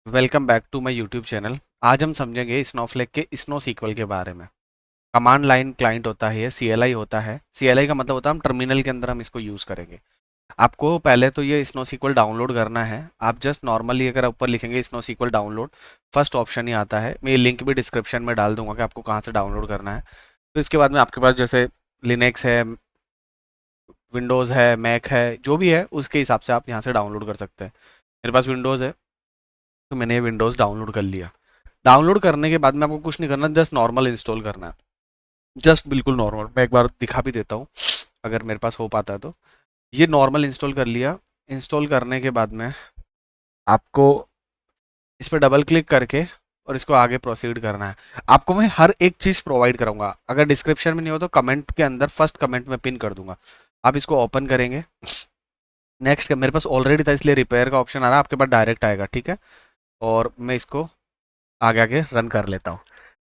Welcome back to my YouTube channel. आज हम समझेंगे स्नोफ्लेक के स्नो सीक्वल के बारे में। कमांड लाइन क्लाइंट होता है, सी एल आई होता है। सी एल आई का मतलब होता है हम टर्मिनल के अंदर हम इसको यूज़ करेंगे। आपको पहले तो ये स्नो सीक्वल डाउनलोड करना है। आप जस्ट नॉर्मली अगर ऊपर लिखेंगे snow sequel download, first option ही आता है। मैं ये लिंक भी डिस्क्रिप्शन में डाल दूंगा कि आपको कहाँ से डाउनलोड करना है। तो इसके बाद में आपके पास जैसे लिनक्स है, विंडोज़ है, मैक है, जो भी है उसके हिसाब से आप यहाँ से डाउनलोड कर सकते हैं। मेरे पास विंडोज़ है तो मैंने ये विंडोज़ डाउनलोड कर लिया। डाउनलोड करने के बाद में आपको कुछ नहीं करना, जस्ट नॉर्मल इंस्टॉल करना है। जस्ट बिल्कुल नॉर्मल, मैं एक बार दिखा भी देता हूँ अगर मेरे पास हो पाता है तो। ये नॉर्मल इंस्टॉल कर लिया। इंस्टॉल करने के बाद में आपको इस पर डबल क्लिक करके और इसको आगे प्रोसीड करना है। आपको मैं हर एक चीज़ प्रोवाइड करूंगा। अगर डिस्क्रिप्शन में नहीं हो तो कमेंट के अंदर फर्स्ट कमेंट में पिन कर दूंगा। आप इसको ओपन करेंगे। नेक्स्ट मेरे पास ऑलरेडी था इसलिए रिपेयर का ऑप्शन आ रहा है, आपके पास डायरेक्ट आएगा, ठीक है। और मैं इसको आगे आगे रन कर लेता हूँ।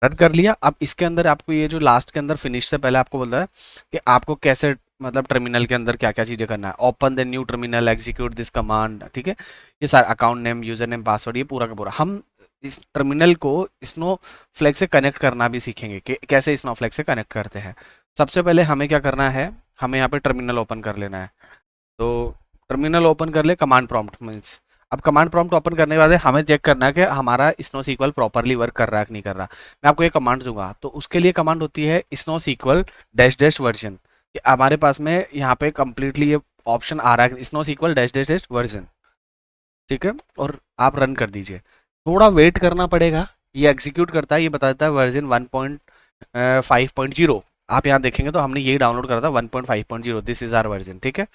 रन कर लिया। अब इसके अंदर आपको ये जो लास्ट के अंदर फिनिश से पहले आपको बोलता है कि आपको कैसे मतलब टर्मिनल के अंदर क्या क्या चीज़ें करना है। Open the new terminal, execute this command, ठीक है। ये सारा account name, user name, password, ये पूरा का पूरा हम इस टर्मिनल को स्नो फ्लैग से कनेक्ट करना भी सीखेंगे कि कैसे स्नो फ्लैग से कनेक्ट करते हैं। सबसे पहले हमें क्या करना है, हमें यहाँ पे टर्मिनल ओपन कर लेना है। तो टर्मिनल ओपन कर ले, कमांड प्रॉम्प्ट मीन्स अब कमांड प्रॉम्प्ट ओपन करने के बाद हमें चेक करना है कि हमारा स्नो सीक्वल प्रॉपरली वर्क कर रहा है कि नहीं कर रहा। मैं आपको ये कमांड दूंगा तो उसके लिए कमांड होती है snow sequel dash dash version. हमारे पास में यहाँ पे कंप्लीटली ये ऑप्शन आ रहा है snow sequel dash dash dash version, ठीक है। और आप रन कर दीजिए। थोड़ा वेट करना पड़ेगा, ये एग्जीक्यूट करता है, ये बताता है वर्जन 1.5.0। आप यहाँ देखेंगे तो हमने यही डाउनलोड करा था 1.5.0, दिस इज आवर वर्जन, ठीक है।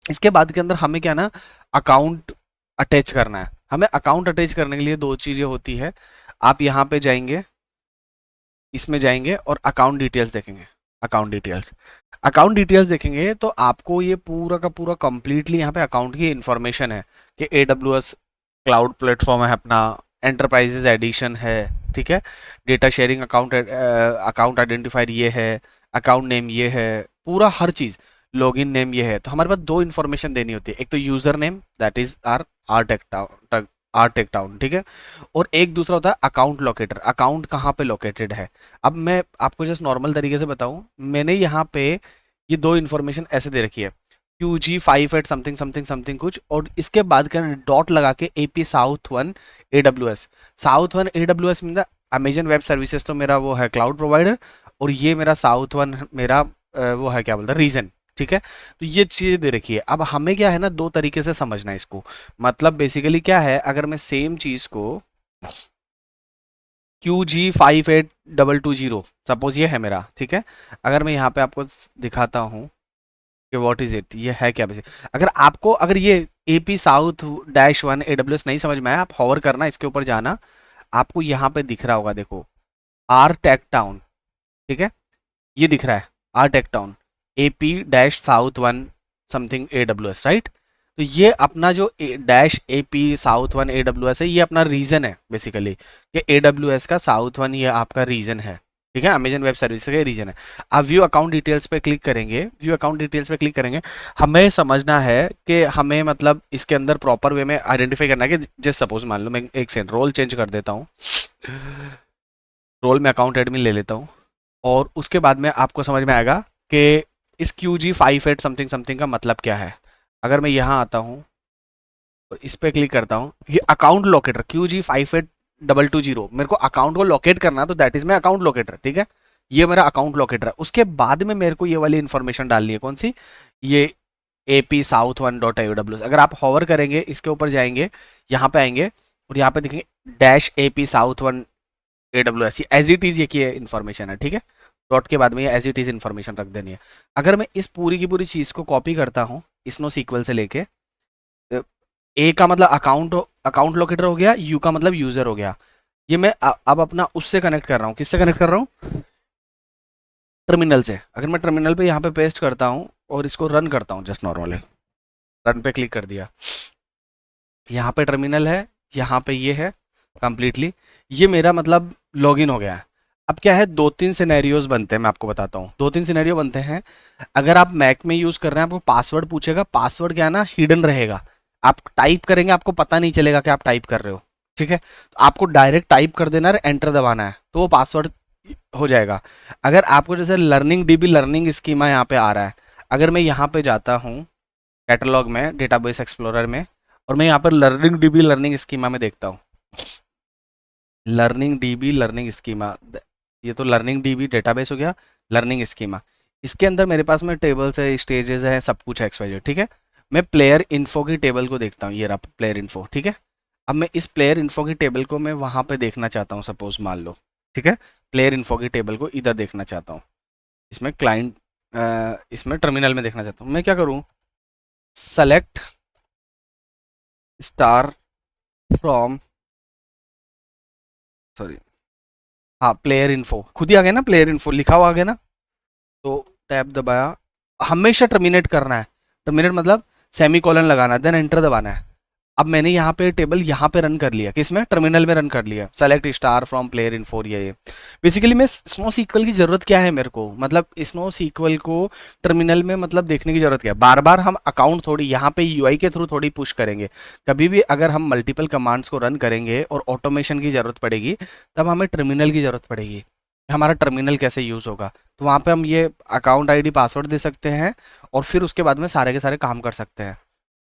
इसके बाद के अंदर हमें क्या ना, अकाउंट अटैच करना है। हमें अकाउंट अटैच करने के लिए दो चीज़ें होती है। आप यहाँ पे जाएंगे, इसमें जाएंगे और अकाउंट डिटेल्स देखेंगे। अकाउंट डिटेल्स, अकाउंट डिटेल्स देखेंगे तो आपको ये पूरा का पूरा कंप्लीटली यहाँ पे अकाउंट की इंफॉर्मेशन है कि AWS क्लाउड प्लेटफॉर्म है अपना, एंटरप्राइजेज एडिशन है, ठीक है। Data sharing account, account identifier ये है, अकाउंट नेम ये है, पूरा हर चीज़, लॉगिन नेम ये है। तो हमारे पास दो इन्फॉर्मेशन देनी होती है, एक तो user name that is R tech town, ठीक है। और एक दूसरा होता है अकाउंट लोकेटर, अकाउंट कहाँ पे लोकेटेड है। अब मैं आपको जस्ट नॉर्मल तरीके से बताऊं, मैंने यहाँ पे ये दो इन्फॉर्मेशन ऐसे दे रखी है, QG58 समथिंग समथिंग समथिंग कुछ, और इसके बाद का डॉट लगा के AP south one AWS। South one AWS mean Amazon web services, तो मेरा वो है क्लाउड प्रोवाइडर, और ये मेरा साउथ वन मेरा वो है क्या बोलता है, रीजन, ठीक है। तो ये चीज़ें दे रखी है। अब हमें क्या है ना, दो तरीके से समझना है इसको। मतलब बेसिकली क्या है, अगर मैं सेम चीज़ को QG5822 सपोज ये है मेरा, ठीक है। अगर मैं यहाँ पे आपको दिखाता हूँ कि व्हाट इज इट, ये है क्या बेसिक। अगर आपको अगर ये AP south dash one AWS नहीं समझ में आया, आप हॉवर करना, इसके ऊपर जाना, आपको यहाँ पे दिख रहा होगा, देखो आर टेक टाउन, ठीक है। ये दिख रहा है R tech town AP dash south one something AWS, right. तो ये अपना जो dash AP south one AWS है, ये अपना रीजन है बेसिकली, कि AWS का साउथ वन ये आपका रीजन है, ठीक है। अमेजन वेब सर्विस का रीजन है। आप व्यू अकाउंट डिटेल्स पे क्लिक करेंगे, व्यू अकाउंट डिटेल्स पे क्लिक करेंगे, हमें समझना है कि हमें मतलब इसके अंदर प्रॉपर वे में आइडेंटिफाई करना है कि जैसे सपोज मान लो मैं एक सेकंड रोल चेंज कर देता हूँ, रोल में अकाउंट एडमिन ले लेता हूँ, और उसके बाद में आपको समझ में आएगा कि इस QG58 समथिंग समथिंग का मतलब क्या है। अगर मैं यहाँ आता हूँ और इस पे क्लिक करता हूँ, ये अकाउंट लोकेटर QG5822 मेरे को अकाउंट को लोकेट करना, तो that is my account locator, ठीक है। ये मेरा अकाउंट लोकेटर है। उसके बाद में मेरे को ये वाली इंफॉर्मेशन डालनी है, कौन सी, ये AP south one dot AWS। अगर आप हॉवर करेंगे, इसके ऊपर जाएंगे, यहाँ पे आएंगे और यहाँ पे देखेंगे dash AP south one AWS, ये एज इट इज ये की इन्फॉर्मेशन है, ठीक है। डॉट के बाद में ये एज इट इज इन्फॉर्मेशन रख देनी है। अगर मैं इस पूरी की पूरी चीज़ को कॉपी करता हूँ स्नो सीक्वल से लेके, ए का मतलब अकाउंट, अकाउंट लोकेटर हो गया, यू का मतलब यूजर हो गया। ये मैं अब अपना उससे कनेक्ट कर रहा हूँ, किससे कनेक्ट कर रहा हूँ, टर्मिनल से। अगर मैं टर्मिनल पे यहाँ पे पेस्ट करता हूँ और इसको रन करता हूँ, जस्ट नॉर्मली रन पे क्लिक कर दिया, यहाँ पे टर्मिनल है, यहाँ पे ये है कंप्लीटली, ये मेरा मतलब लॉगिन हो गया है। अब क्या है, दो तीन सिनेरियोज बनते हैं, मैं आपको बताता हूँ। दो तीन सिनेरियो बनते हैं। अगर आप मैक में यूज़ कर रहे हैं, आपको पासवर्ड पूछेगा, पासवर्ड क्या है ना, हिडन रहेगा। आप टाइप करेंगे, आपको पता नहीं चलेगा कि आप टाइप कर रहे हो, ठीक है, तो आपको डायरेक्ट टाइप कर देना है, एंटर दबाना है, तो वो पासवर्ड हो जाएगा। अगर आपको जैसे लर्निंग डीबी लर्निंग स्कीमा यहाँ पे आ रहा है, अगर मैं यहाँ पे जाता हूँ कैटलॉग में डेटाबेस एक्सप्लोरर में, और मैं यहाँ पर लर्निंग डीबी लर्निंग स्कीमा में देखता हूँ, लर्निंग डीबी लर्निंग स्कीमा, ये तो लर्निंग डीबी डेटाबेस हो गया, लर्निंग स्कीमा, इसके अंदर मेरे पास में टेबल्स है, स्टेजेस है, सब कुछ है XYZ, ठीक है। मैं प्लेयर इन्फो की टेबल को देखता हूँ, ये रहा प्लेयर इन्फो, ठीक है। अब मैं इस प्लेयर इन्फो की टेबल को मैं वहाँ पे देखना चाहता हूँ, सपोज मान लो, ठीक है, प्लेयर इन्फो की टेबल को इधर देखना चाहता हूँ, इसमें क्लाइंट, इसमें टर्मिनल में देखना चाहता हूँ, मैं क्या करूँ, सेलेक्ट स्टार फ्रॉम, सॉरी, हाँ प्लेयर इन्फो खुद ही आ गया ना, प्लेयर इन्फो लिखा हुआ आ गया ना, तो टैब दबाया, हमेशा टर्मिनेट करना है, टर्मिनेट मतलब सेमी कॉलन लगाना है, देन एंटर दबाना है। अब मैंने यहाँ पे टेबल यहाँ पे रन कर लिया, किसमें, टर्मिनल में रन कर लिया, select star from player in four, ये बेसिकली मैं स्नो सीक्वल की जरूरत क्या है मेरे को, मतलब स्नो सीक्वल को टर्मिनल में मतलब देखने की जरूरत क्या है, बार बार हम अकाउंट थोड़ी यहाँ पे यूआई के थ्रू थोड़ी पुश करेंगे, कभी भी अगर हम मल्टीपल कमांड्स को रन करेंगे और ऑटोमेशन की जरूरत पड़ेगी, तब हमें टर्मिनल की जरूरत पड़ेगी, हमारा टर्मिनल कैसे यूज़ होगा, तो वहाँ पे हम ये अकाउंट आईडी पासवर्ड दे सकते हैं, और फिर उसके बाद में सारे के सारे काम कर सकते हैं।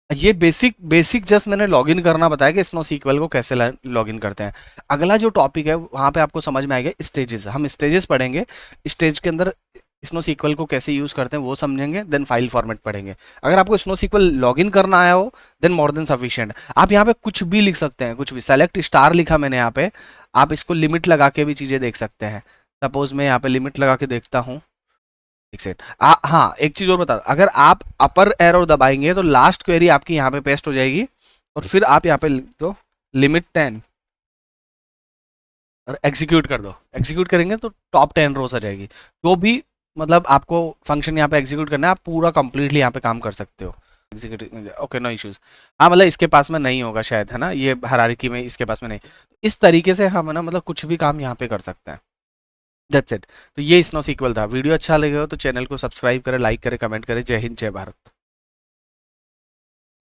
ये बेसिक बेसिक जस्ट मैंने लॉगिन करना बताया कि स्नो सीक्वल को कैसे लॉगिन करते हैं। अगला जो टॉपिक है वहाँ पे आपको समझ में आएगा स्टेजेस, हम स्टेजेस पढ़ेंगे, स्टेज के अंदर स्नो सीक्वल को कैसे यूज़ करते हैं वो समझेंगे, देन फाइल फॉर्मेट पढ़ेंगे। अगर आपको स्नो सीक्वल लॉगिन करना आया हो देन मोर देन सफिशिएंट। आप यहाँ पे कुछ भी लिख सकते हैं, कुछ भी, सेलेक्ट स्टार लिखा मैंने यहाँ पे, आप इसको लिमिट लगा के भी चीज़ें देख सकते हैं। सपोज मैं यहाँ पे लिमिट लगा के देखता हूँ, एक सेकंड, हाँ एक चीज और बता, अगर आप अपर एरो दबाएंगे तो लास्ट क्वेरी आपकी यहाँ पे पेस्ट हो जाएगी, और फिर आप यहाँ पे लिख दो लिमिट 10 और एग्जीक्यूट कर दो, एग्जीक्यूट करेंगे तो टॉप 10 रोज आ जाएगी। जो भी मतलब आपको फंक्शन यहाँ पे एग्जीक्यूट करना है, आप पूरा कंप्लीटली यहाँ पे काम कर सकते हो। Execute, okay, no issues. हाँ मतलब इसके पास में नहीं होगा शायद, है ना, ये हायरार्की में इसके पास में नहीं, इस तरीके से हम है ना मतलब कुछ भी काम यहाँ पे कर सकते हैं। That's it. तो ये स्नो सीक्वल था। वीडियो अच्छा लगे हो तो चैनल को सब्सक्राइब करें, लाइक करें, कमेंट करें। जय हिंद, जय भारत।